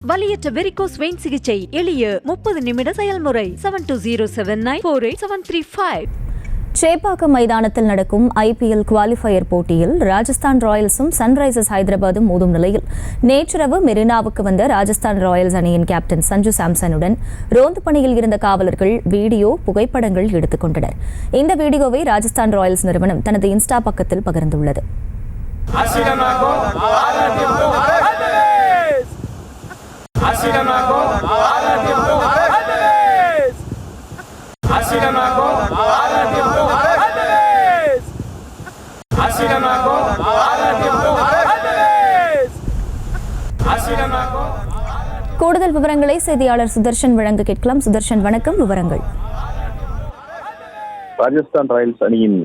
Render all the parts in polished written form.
வலியற்ற varicose vein சிகிச்சை எளிய 30 நிமிட செயல்முறை 7207948735. சேப்பாக்கம் மைதானத்தில் நடக்கும் IPL குவாலிஃபயர் போட்டியில் ராஜஸ்தான் ராயல்ஸும் சன்ரைசர்ஸ் ஹைதராபாத்தும் மோதும் நிலையில் நேற்றிரவு மெரினாவுக்கு வந்த ராஜஸ்தான் ராயல்ஸ் அணியின் கேப்டன் சஞ்சு சாம்சனுடன் ரோந்து பணியில் இருந்த காவலர்கள் வீடியோ புகைப்படங்கள் எடுத்துக் கொண்டனர். இந்த வீடியோவை ராஜஸ்தான் ராயல்ஸ் நிறுவனம் தனது இன்ஸ்டா பக்கத்தில் பகிர்ந்துள்ளது. கூடுதல் விவரங்களை செய்தியாளர் சுதர்ஷன் வழங்க கேட்கலாம். சுதர்ஷன், வணக்கம். விவரங்கள். ராஜஸ்தான் ராயல்ஸ் அணியின்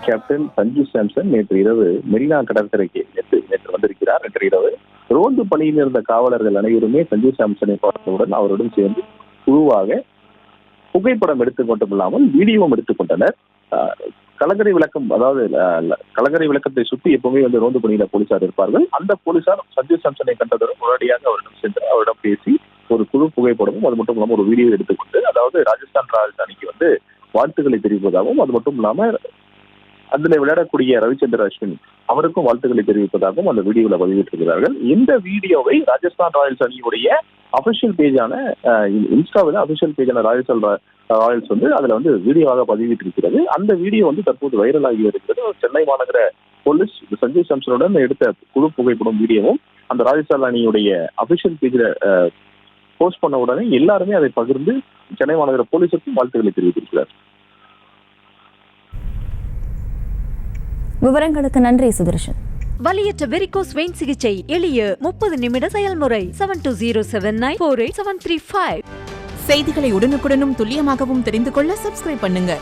கேப்டன் சஞ்சு சாம்சன் நேற்று இரவு மெரினா கடற்கரைக்கு நேற்று வந்திருக்கிறார். நேற்று இரவு ரோந்து பணியில் இருந்த காவலர்கள் அனைவருமே சஞ்சு சாம்சனை பார்த்தவுடன் அவருடன் சேர்ந்து குழுவாக புகைப்படம் எடுத்துக் கொண்டுமில்லாமல் வீடியோவும் எடுத்துக்கொண்டனர். கலங்கரை விளக்கம், அதாவது கலங்கரை விளக்கத்தை சுற்றி எப்பவுமே வந்து ரோந்து பணியில போலீசார் இருப்பார்கள். அந்த போலீசார் சஞ்சு சாம்சனை கண்டதுடன் உடனடியாக அவரிடம் சென்று அவரிடம் பேசி ஒரு குழு புகைப்படமும் அது மட்டும் இல்லாமல் ஒரு வீடியோ எடுத்துக்கொண்டு, அதாவது ராஜஸ்தான் ராயல்ஸ் அணிக்கு வந்து வாழ்த்துக்களை தெரிவிப்பதாகவும் அது மட்டும் இல்லாமல் அதில் விளையாடக்கூடிய ரவிச்சந்திர அஸ்வின் அவருக்கும் வாழ்த்துக்களை தெரிவிப்பதாகவும் அந்த வீடியோவில் பதிவிட்டிருக்கிறார்கள். இந்த வீடியோவை ராஜஸ்தான் ராயல்ஸ் அணியுடைய அபிஷியல் பேஜான இன்ஸ்டாவில் அபிஷியல் பேஜான ராயல்ஸ் வந்து அதுல வந்து வீடியோவாக பதிவிட்டிருக்கிறது. அந்த வீடியோ வந்து தற்போது வைரலாகி வருகிறது. சென்னை மாநகர போலீஸ் சஞ்சு சாம்சனுடன் எடுத்த குழு புகைப்படம் வீடியோவும் அந்த ராஜஸ்தான் அணியுடைய அபிஷியல் பேஜில் போஸ்ட் பண்ண உடனே எல்லாருமே அதை பகிர்ந்து சென்னை மாநகர போலீஸுக்கும் வாழ்த்துக்களை தெரிவித்திருக்கிறார். விவரங்களுக்கு நன்றி சுதர்ஷன். வலியற்ற வெரிகோஸ் வெயின் சிகிச்சை எளிய 30 நிமிட செயல்முறை 7207948735. செய்திகளை உடனுக்குடனும் துல்லியமாகவும் தெரிந்து கொள்ள சப்ஸ்கிரைப் பண்ணுங்க.